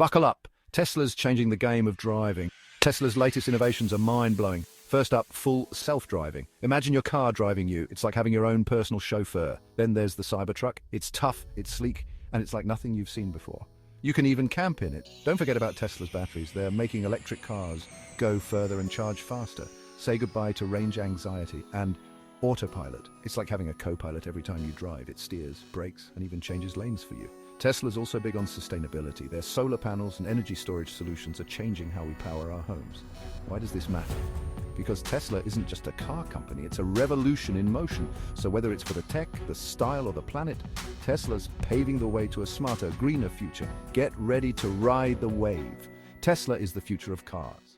Buckle up. Tesla's changing the game of driving. Tesla's latest innovations are mind-blowing. First up, full self-driving. Imagine your car driving you. It's like having your own personal chauffeur. Then there's the Cybertruck. It's tough, it's sleek, and it's like nothing you've seen before. You can even camp in it. Don't forget about Tesla's batteries. They're making electric cars go further and charge faster. Say goodbye to range anxiety. And autopilot. It's like having a co-pilot every time you drive. It steers, brakes, and even changes lanes for you. Tesla's also big on sustainability. Their solar panels and energy storage solutions are changing how we power our homes. Why does this matter? Because Tesla isn't just a car company, it's a revolution in motion. So whether it's for the tech, the style, or the planet, Tesla's paving the way to a smarter, greener future. Get ready to ride the wave. Tesla is the future of cars.